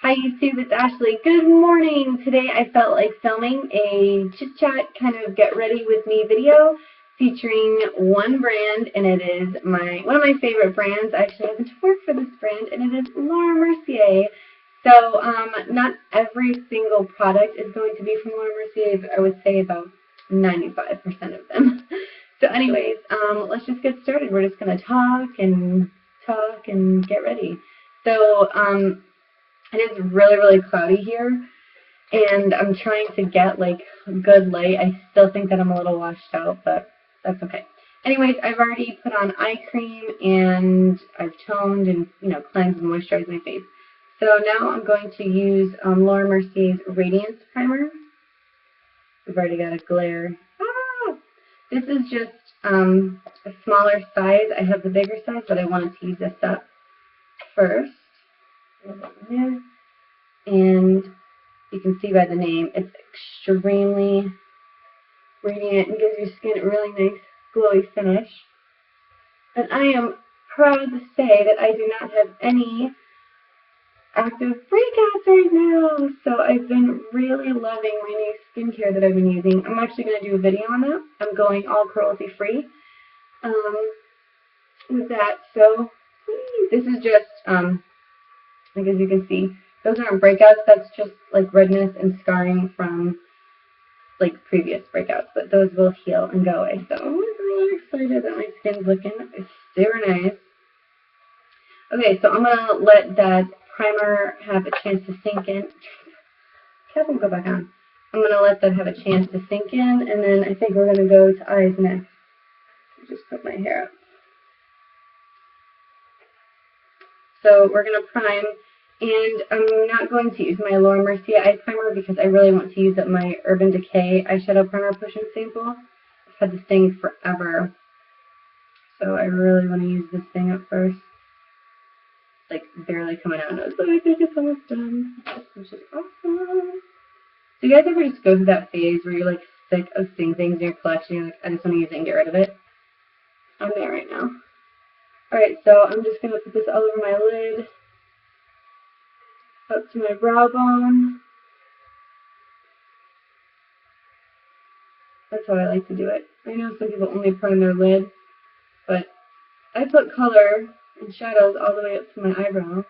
Hi YouTube, it's Ashley. Good morning! Today I felt like filming a chit-chat kind of get ready with me video featuring one brand, and it is one of my favorite brands. I actually happen to work for this brand, and it is Laura Mercier. So not every single product is going to be from Laura Mercier, but I would say about 95% of them. So anyways, let's just get started. We're just going to talk and get ready. So it is really cloudy here, and I'm trying to get like good light. I still think that I'm a little washed out, but that's okay. Anyways, I've already put on eye cream and I've toned and cleansed and moisturized my face. So now I'm going to use Laura Mercier's Radiance Primer. We've already got a glare. This is just a smaller size. I have the bigger size, but I wanted to use this up first. And you can see by the name, it's extremely radiant and gives your skin a really nice glowy finish. And I am proud to say that I do not have any active breakouts right now. So I've been really loving my new skincare that I've been using. I'm actually going to do a video on that. I'm going all cruelty free with that. So this is just like as you can see, those aren't breakouts. That's just like redness and scarring from like previous breakouts, but those will heal and go away. So I'm really excited that my skin's looking super nice. Okay, so I'm gonna let that primer have a chance to sink in. Cap will go back on. I'm gonna let that have a chance to sink in, and then I think we're gonna go to eyes next. Just put my hair up. So we're going to prime, and I'm not going to use my Laura Mercier eye primer because I really want to use up my Urban Decay eyeshadow primer push and sample. I've had this thing forever, so I really want to use this thing up first. It's like barely coming out, and I was like, I think it's almost done, which is awesome. So you guys ever just go through that phase where you're like sick of seeing things in your collection, you're like, I just want to use it and get rid of it? I'm there right now. Alright, so I'm just going to put this all over my lid, up to my brow bone. That's how I like to do it. I know some people only prime their lid, but I put color and shadows all the way up to my eyebrow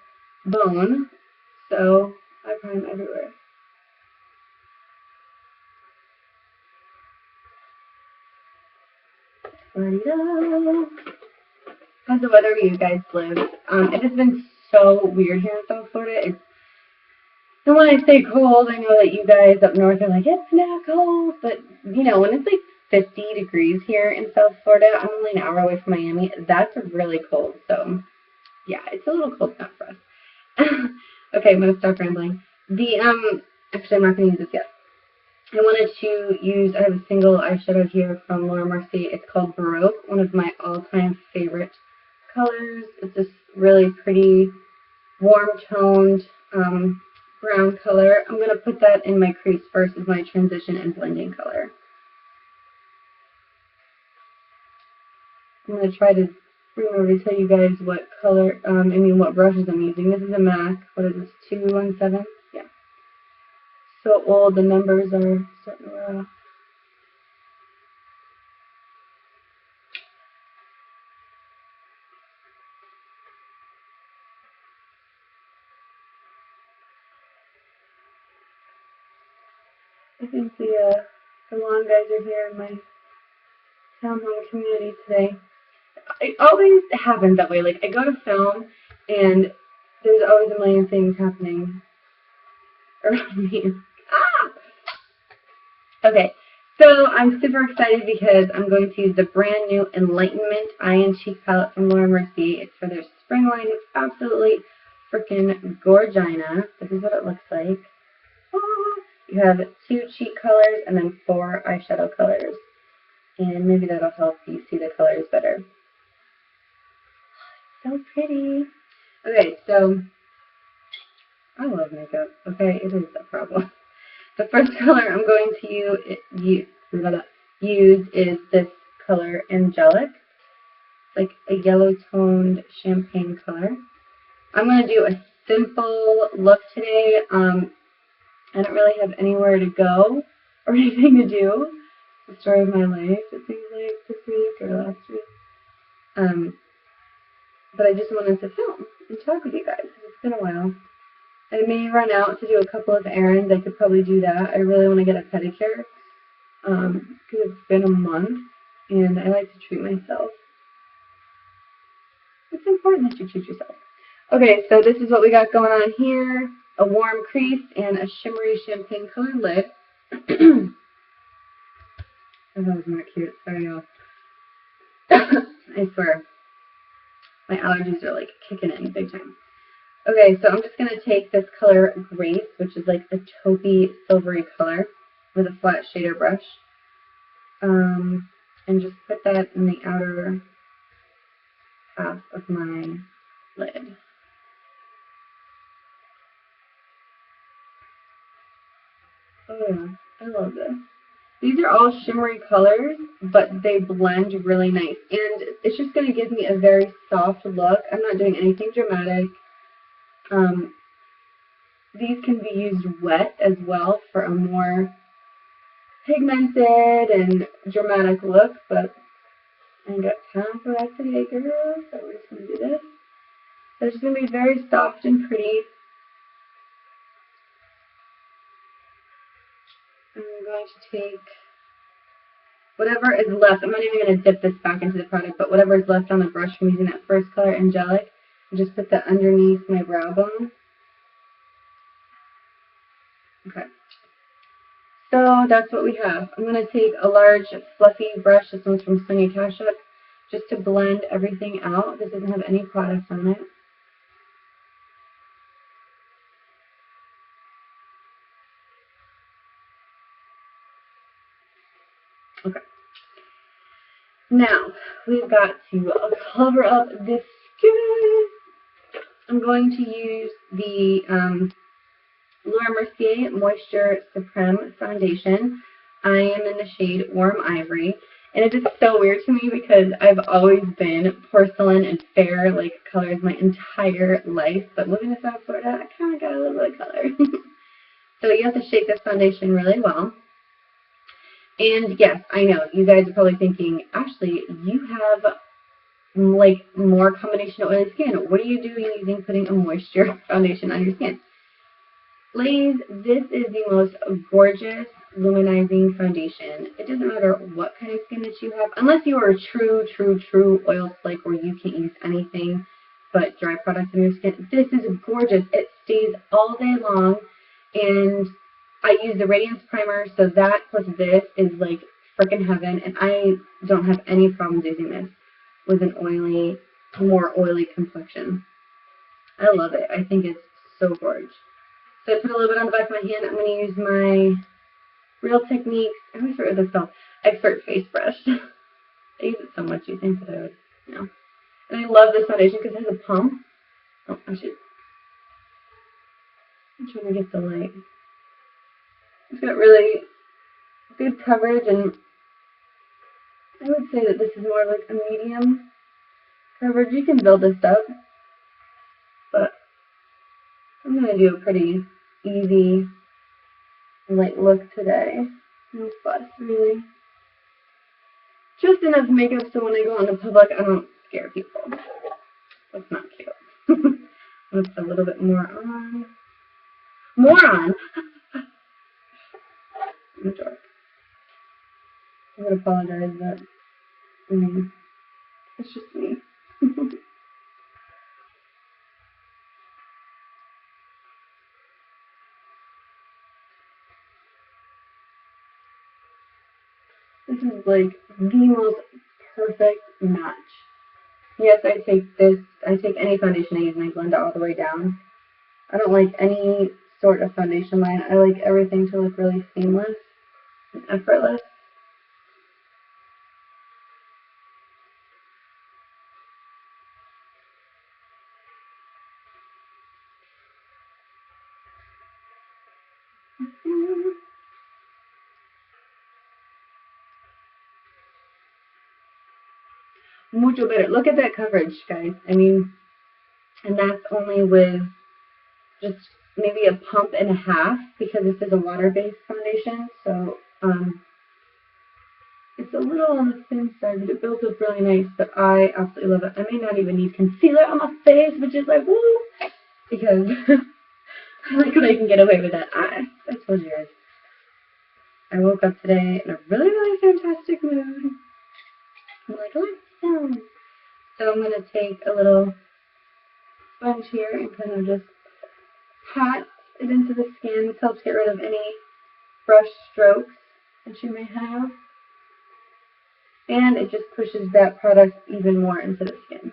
bone, so I prime everywhere. How's the weather where you guys live? It has been so weird here in South Florida. And when I say cold, I know that you guys up north are like, it's not cold. But, when it's like 50 degrees here in South Florida, I'm only an hour away from Miami. That's really cold. So, yeah, it's a little cold enough for us. Okay, I'm going to stop rambling. Actually, I'm not going to use this yet. I wanted to use, I have a single eyeshadow here from Laura Mercier. It's called Baroque, one of my all-time favorite colors. It's this really pretty, warm-toned brown color. I'm going to put that in my crease first as my transition and blending color. I'm going to try to remember to tell you guys what color, what brushes I'm using. This is a MAC. What is this, 217? Yeah. So old, the numbers are starting to wear off. I think the lawn guys are here in my townhome community today. It always happens that way. Like, I go to film, and there's always a million things happening around me. Okay, so I'm super excited because I'm going to use the brand new Enlightenment Eye and Cheek palette from Laura Mercier. It's for their spring line. It's absolutely freaking gorgina. This is what it looks like. You have 2 cheek colors and then 4 eyeshadow colors. And maybe that'll help you see the colors better. So pretty. Okay, so I love makeup. Okay, it is a problem. The first color I'm going to use is this color, Angelic. It's like a yellow toned champagne color. I'm going to do a simple look today. I don't really have anywhere to go or anything to do. The story of my life, it seems like, this week or last week. But I just wanted to film and talk with you guys. It's been a while. I may run out to do a couple of errands. I could probably do that. I really want to get a pedicure because it's been a month and I like to treat myself. It's important that you treat yourself. Okay, so this is what we got going on here. A warm crease and a shimmery champagne colored lid. Oh, that was not cute. Sorry, y'all. I swear. My allergies are like kicking in big time. Okay, so I'm just going to take this color Grace, which is like a taupey silvery color, with a flat shader brush. And just put that in the outer half of my lid. Oh yeah, I love this. These are all shimmery colors, but they blend really nice. And it's just going to give me a very soft look. I'm not doing anything dramatic. These can be used wet as well for a more pigmented and dramatic look, but I ain't got time for that today, girl, so we're just going to do this. So it's just going to be very soft and pretty. I'm going to take whatever is left. I'm not even going to dip this back into the product, but whatever is left on the brush from using that first color, Angelic, and just put that underneath my brow bone. Okay. So that's what we have. I'm going to take a large fluffy brush. This one's from Sonia Kashuk, just to blend everything out. This doesn't have any products on it. Okay. Now, we've got to cover up this skin. I'm going to use the Laura Mercier Moisture Supreme Foundation. I am in the shade Warm Ivory. And it is so weird to me because I've always been porcelain and fair like colors my entire life. But moving to South Florida, I kind of got a little bit of color. So you have to shake this foundation really well. And yes, I know, you guys are probably thinking, Ashley, you have like more combination of oily skin. What are you doing putting a moisture foundation on your skin? Ladies, this is the most gorgeous luminizing foundation. It doesn't matter what kind of skin that you have, unless you are a true oil slick where you can't use anything but dry products on your skin. This is gorgeous. It stays all day long, and I use the Radiance Primer, so that plus this is like freaking heaven, and I don't have any problems using this with an oily, more oily complexion. I love it. I think it's so gorgeous. So I put a little bit on the back of my hand. I'm going to use my Real Techniques, I always forget what this called, Expert Face Brush. I use it so much, you think that I would, you know. And I love this foundation because it has a pump. Oh, I'm trying to get the light. It's got really good coverage, and I would say that this is more like a medium coverage. You can build this up, but I'm going to do a pretty easy light look today. No fuss, really. Just enough makeup so when I go out in public, I don't scare people. That's not cute. I'm going to put a little bit more on. More on! I'm a dork. I would apologize, but I mean, it's just me. This is like the most perfect match. Yes, I take any foundation I use and I blend it all the way down. I don't like any sort of foundation line. I like everything to look really seamless and effortless. Mucho better. Look at that coverage, guys. I mean, and that's only with just maybe a pump and a half because this is a water-based foundation. So it's a little on the thin side, but it builds up really nice. But I absolutely love it. I may not even need concealer on my face, which is like, woo, because I like when I can get away with that. I told you guys. I woke up today in a really, really fantastic mood. I'm like, let's film. So I'm going to take a little sponge here and kind of just pat it into the skin. This helps get rid of any brush strokes that you may have. And it just pushes that product even more into the skin.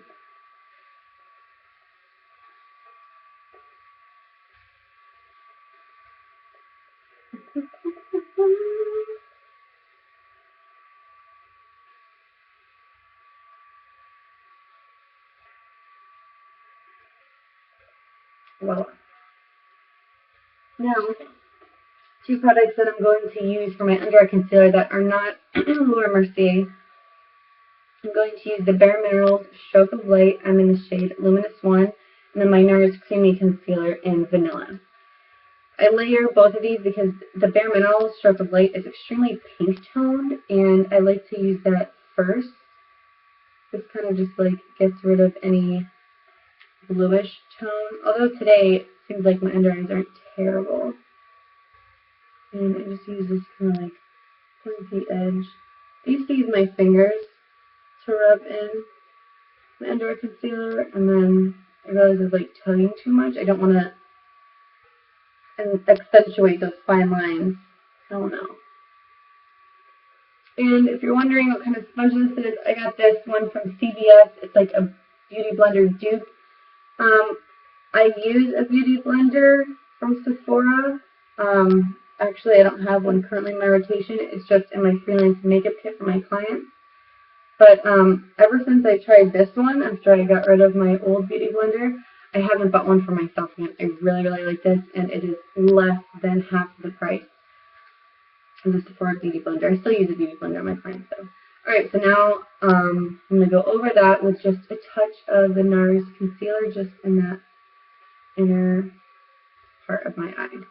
Voila. Now, two products that I'm going to use for my under eye concealer that are not Laura Mercier. I'm going to use the Bare Minerals Stroke of Light. I'm in the shade Luminous 1. And then my NARS Creamy Concealer in Vanilla. I layer both of these because the Bare Minerals Stroke of Light is extremely pink toned. And I like to use that first. This kind of just like gets rid of any bluish tone. Although today it seems like my under eyes aren't terrible. And I just use this kind of like pointy edge. I used to use my fingers to rub in my under eye concealer, and then I realized it was like tugging too much. I don't want to accentuate those fine lines. I don't know. And if you're wondering what kind of sponge this is, I got this one from CVS. It's like a Beauty Blender dupe. I use a Beauty Blender from Sephora. Actually, I don't have one currently in my rotation. It's just in my freelance makeup kit for my clients. But ever since I tried this one, after I got rid of my old Beauty Blender, I haven't bought one for myself yet. I really, really like this, and it is less than half the price of the Sephora Beauty Blender. I still use a Beauty Blender on my clients, though. Alright, so now I'm going to go over that with just a touch of the NARS concealer just in that inner part of my eye.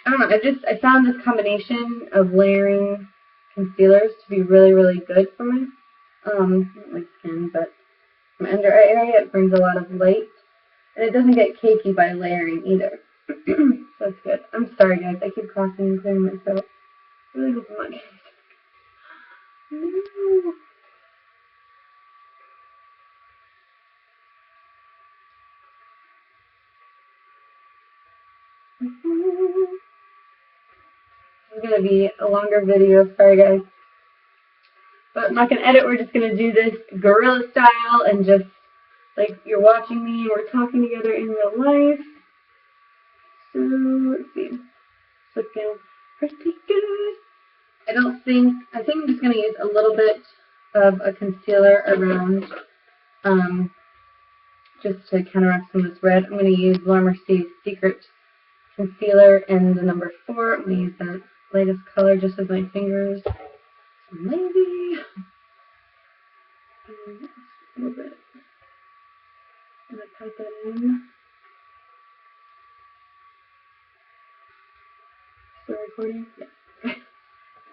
I don't know, I found this combination of layering concealers to be really, really good for my, not my skin, but my under eye area. It brings a lot of light, and it doesn't get cakey by layering either. So that's good. I'm sorry, guys. I keep coughing and clearing my throat. I really hope I'm not getting sick. No. This is going to be a longer video. Sorry, guys. But I'm not going to edit. We're just going to do this guerrilla style and just like you're watching me and we're talking together in real life. So, let's see. It's looking pretty good. I think I'm just going to use a little bit of a concealer around just to counteract some of this red. I'm going to use Laura Mercier's Secret Concealer in the number 4. I'm going to use that lightest color just with my fingers. Maybe a little bit. I'm going to type that in. Still recording? Yeah.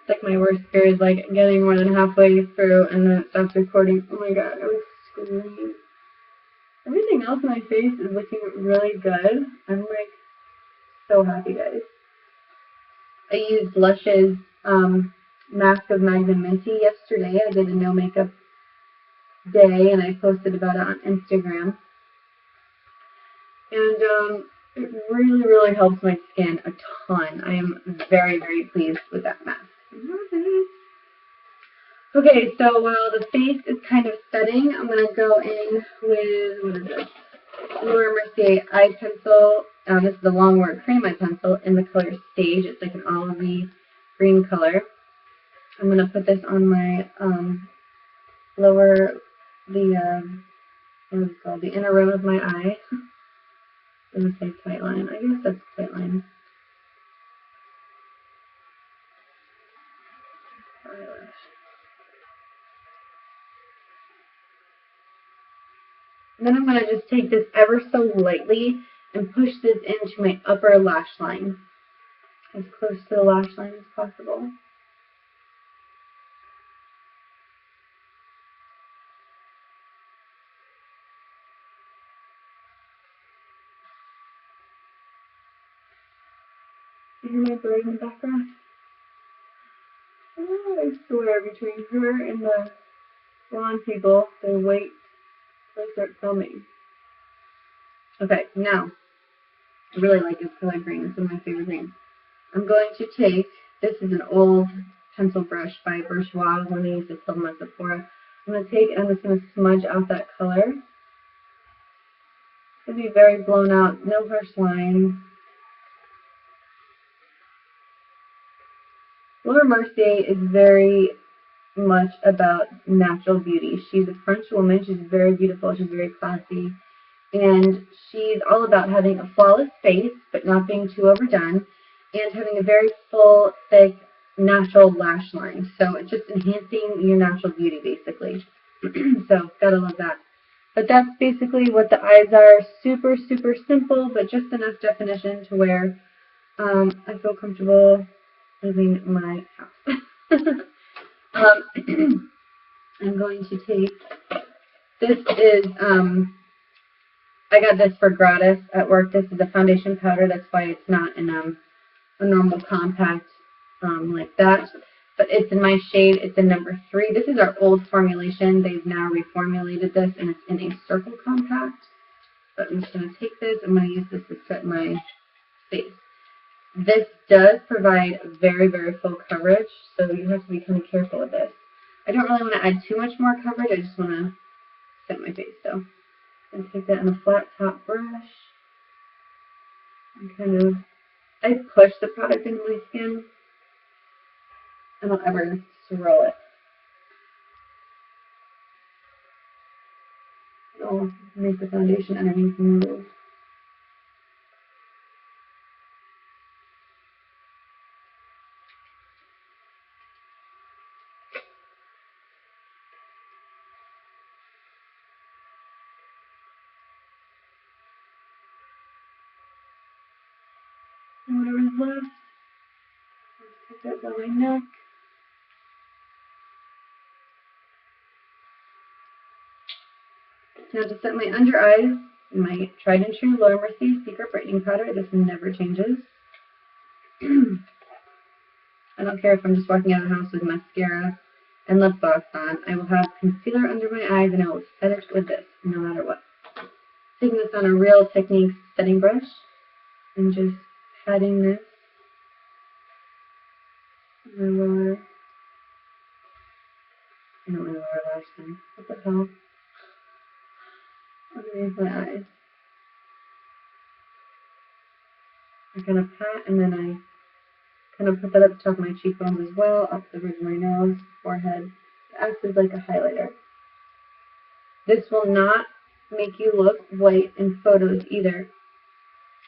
It's like my worst fear is like getting more than halfway through and then it stops recording. Oh my god, I would scream. Everything else on my face is looking really good. I'm like so happy, guys. I used Lush's Mask of Magnum Minty yesterday. I did a no makeup day and I posted about it on Instagram. And it really, really helps my skin a ton. I am very, very pleased with that mask. I love it. Okay, so while the face is kind of setting, I'm going to go in with, what is this? Laura Mercier eye pencil. This is the Longwear Cream Eye Pencil in the color Stage. It's like an olivey green color. I'm going to put this on my what is it called? The inner rim of my eye. I'm going to say tight line. I guess that's tight line. Eyelash. And then I'm going to just take this ever so lightly and push this into my upper lash line, as close to the lash line as possible. You hear my bird in the background? Oh, I swear, between her and the blonde people, they wait till I start filming. Okay, now, I really like this color green. This is one of my favorite greens. I'm going to take, this is an old pencil brush by Mercier when they used to film at Sephora. I'm going to take and I'm just going to smudge out that color. It's going to be very blown out, no harsh lines. Laura Mercier is very much about natural beauty. She's a French woman. She's very beautiful. She's very classy. And she's all about having a flawless face, but not being too overdone, and having a very full, thick, natural lash line. So it's just enhancing your natural beauty, basically. So, gotta love that. But that's basically what the eyes are. Super, super simple, but just enough definition to where I feel comfortable leaving my house. I'm going to take, this is, I got this for gratis at work. This is a foundation powder. That's why it's not in a normal compact like that. But it's in my shade. It's in number 3. This is our old formulation. They've now reformulated this, and it's in a circle compact. But I'm just going to take this. I'm going to use this to set my face. This does provide very, very full coverage, so you have to be kind of careful with this. I don't really want to add too much more coverage. I just want to set my face, so. And take that in a flat top brush and I push the product into my skin. I don't ever swirl it. It'll make the foundation underneath move. And whatever's left, I'll take that down my neck. Now to set my under eyes, my tried and true Laura Mercier Secret Brightening Powder. This never changes. I don't care if I'm just walking out of the house with mascara and lip gloss on. I will have concealer under my eyes and I will set it with this, no matter what. Taking this on a Real Techniques setting brush and just patting this on my lower, not my lower lash line, what the hell, underneath my eyes. I kind of pat and then I kind of put that up the top of my cheekbones as well, up the bridge of my nose, forehead. It acts as like a highlighter. This will not make you look white in photos either,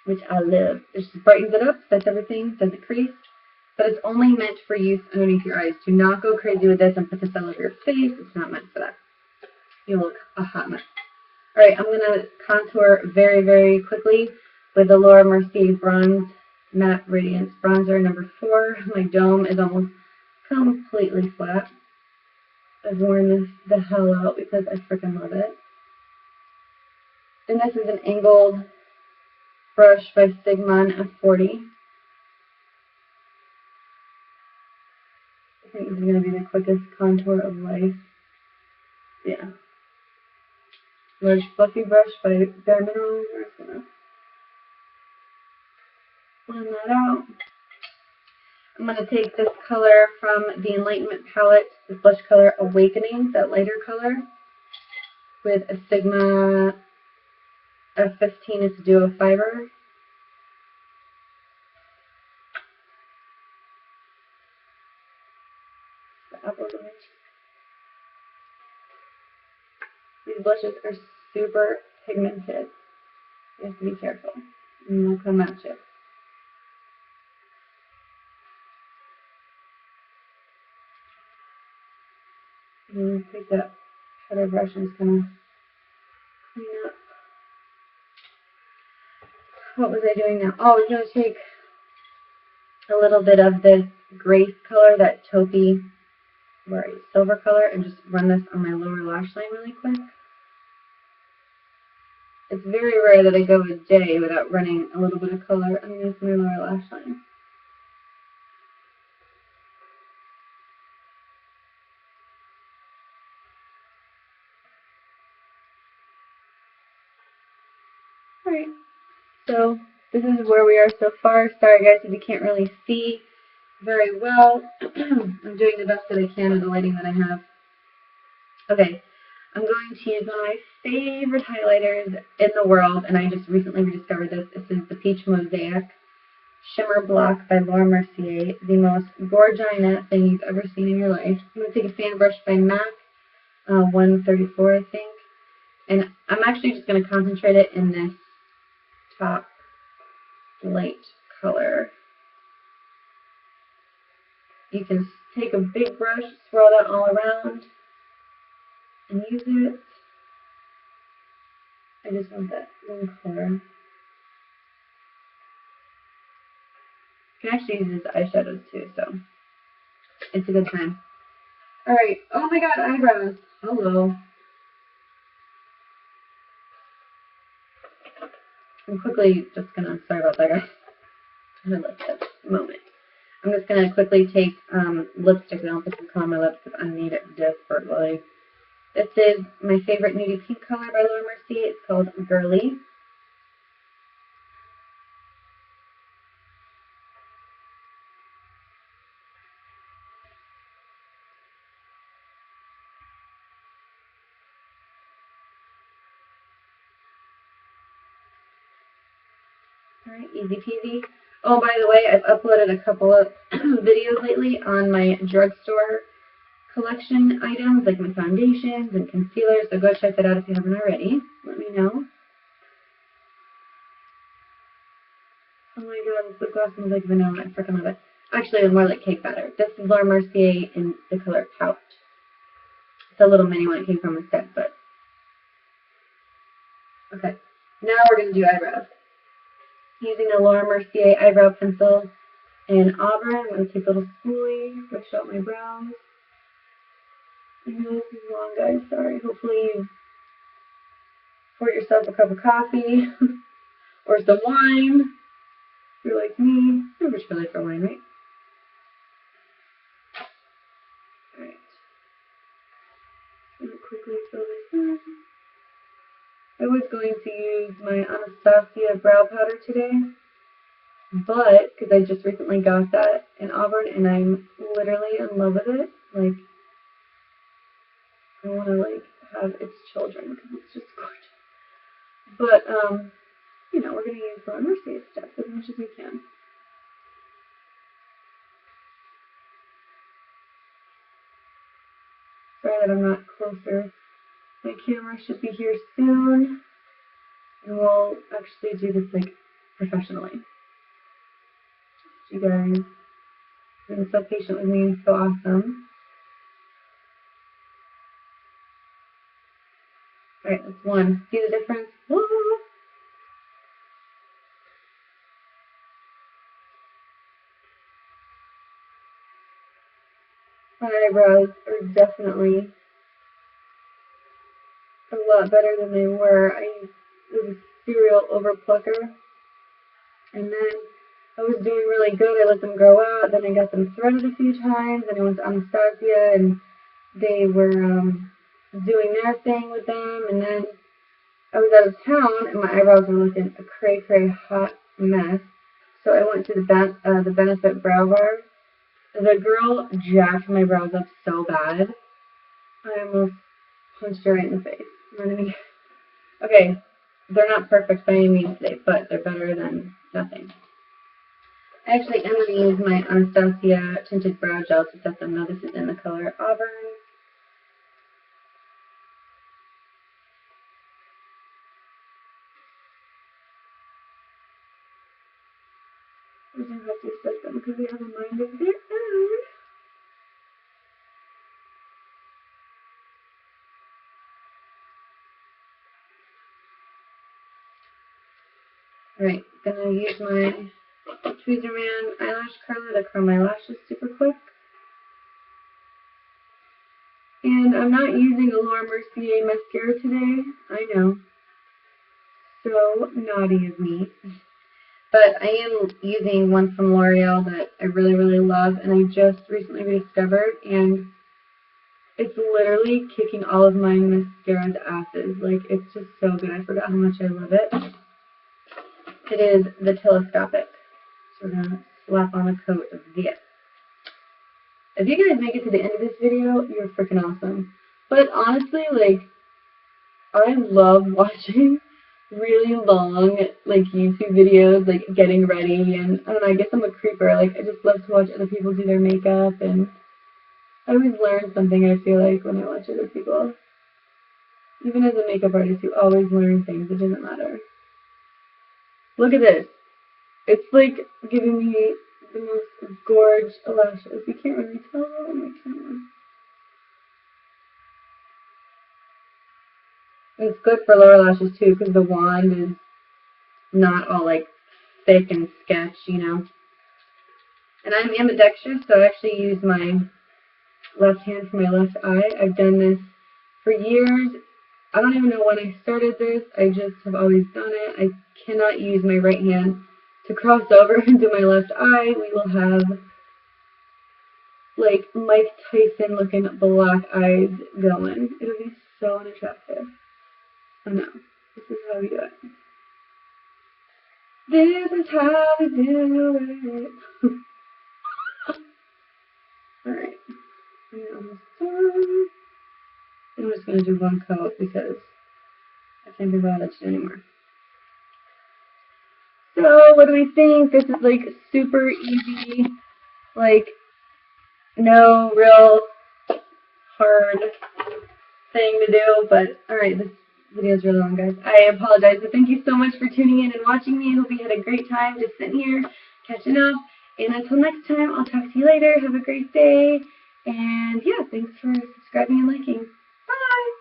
which I love. It just brightens it up, sets everything, doesn't crease, but it's only meant for use underneath your eyes. Do not go crazy with this and put this all over your face. It's not meant for that. You look a hot mess. Alright, I'm going to contour very, very quickly with the Laura Mercier Bronze Matte Radiance Bronzer number 4. My dome is almost completely flat. I've worn this the hell out because I freaking love it. And this is an angled brush by Sigma F40. I think this is going to be the quickest contour of life. Yeah. Large fluffy brush by Bare Minerals. We're just going to blend that out. I'm going to take this color from the Enlightenment palette, this blush color Awakening, that lighter color, with a Sigma F15. It's a duo fiber. The apples on my cheek. These blushes are super pigmented. You have to be careful. And they'll come at you. And take that powder brush and just kind of clean up. what was I doing now? Oh, I was going to take a little bit of this grace color, that taupey, silver color, and just run this on my lower lash line really quick. It's very rare that I go a day without running a little bit of color underneath my lower lash line. Alright, so this is where we are so far. Sorry guys if you can't really see very well. I'm doing the best that I can with the lighting that I have. Okay, I'm going to use one of my favorite highlighters in the world, and I just recently rediscovered this. This is the Peach Mosaic Shimmer Block by Mercier, the most gorgeous thing you've ever seen in your life. I'm going to take a fan brush by MAC, 134 I think, and I'm actually just going to concentrate it in this top light color. You can take a big brush, swirl that all around, and use it. I just want that one color. You can actually use this eyeshadows too, so it's a good time. Alright, oh my god, eyebrows. Hello. I'm quickly just gonna, sorry about that guys. I like this moment. I'm just gonna quickly take lipstick and I'll put some color on my lips because I need it desperately. This is my favorite nudie pink color by Mercier. It's called Girly. Alright, easy peasy. Oh, by the way, I've uploaded a couple of videos lately on my drugstore collection items, like my foundations and concealers, so go check that out if you haven't already. Let me know. Oh my god, this lip gloss smells like vanilla. I freaking love it. Actually, it's more like cake batter. This is Mercier in the color Pout. It's a little mini one. It came from a set, but... Okay, now we're going to do eyebrows. Using a Mercier eyebrow pencil in Auburn, I'm going to take a little spoolie, brush out my brows. I know this is long, guys. Sorry. Hopefully you pour yourself a cup of coffee or some wine. If you're like me, never too late for wine, right? Alright. I'm going to quickly fill this in. I was going to use my Anastasia brow powder today, but because I just recently got that in Auburn and I'm literally in love with it. Like, I want to like have its children because it's just gorgeous. But you know, we're gonna use the Mercier stuff as much as we can. Sorry that I'm not closer. My camera should be here soon, and we'll actually do this like professionally. You guys have been so patient with me and so awesome. Alright, that's one. See the difference? Woo! My eyebrows are definitely a lot better than they were. I was a serial overplucker, and then I was doing really good. I let them grow out, then I got them threaded a few times, and I went to Anastasia, and they were doing their thing with them, and then I was out of town, and my eyebrows were looking a cray-cray hot mess, so I went to the Benefit Brow Bar. The girl jacked my brows up so bad, I almost punched her right in the face. You know what I mean? Okay, they're not perfect by any means today, but they're better than nothing. I actually am going to use my Anastasia Tinted Brow Gel to set them. Now this is in the color Auburn. We do have to set them because they have a mind of their own. Alright, gonna use my Tweezerman eyelash curler to curl my lashes super quick. And I'm not using a Laura Mercier mascara today. I know. So naughty of me. But I am using one from L'Oreal that I really, really love, and I just recently rediscovered, and it's literally kicking all of my mascara's asses. Like, it's just so good. I forgot how much I love it. It is the Telescopic. So we're going to slap on a coat of this. If you guys make it to the end of this video, you're freaking awesome. But honestly, like, I love watching really long, like, YouTube videos, like, getting ready, and I don't know, I guess I'm a creeper. Like, I just love to watch other people do their makeup, and I always learn something, I feel like, when I watch other people. Even as a makeup artist, you always learn things. It doesn't matter. Look at this. It's like giving me the most gorgeous lashes. You can't really tell on my camera. And it's good for lower lashes too, because the wand is not all like thick and sketch, you know. And I'm ambidextrous, so I actually use my left hand for my left eye. I've done this for years. I don't even know when I started this. I just have always done it. I cannot use my right hand to cross over into my left eye. We will have like Mike Tyson looking black eyes going. It'll be so unattractive. I know. This is how we do it. This is how we do it. Alright. I'm almost done. I'm just going to do one coat because I can't be bothered to do anymore. So, what do we think? This is like super easy, like no real hard thing to do, but alright, this video is really long, guys. I apologize, but thank you so much for tuning in and watching me. I hope you had a great time just sitting here, catching up. And until next time, I'll talk to you later. Have a great day. And yeah, thanks for subscribing and liking. Bye!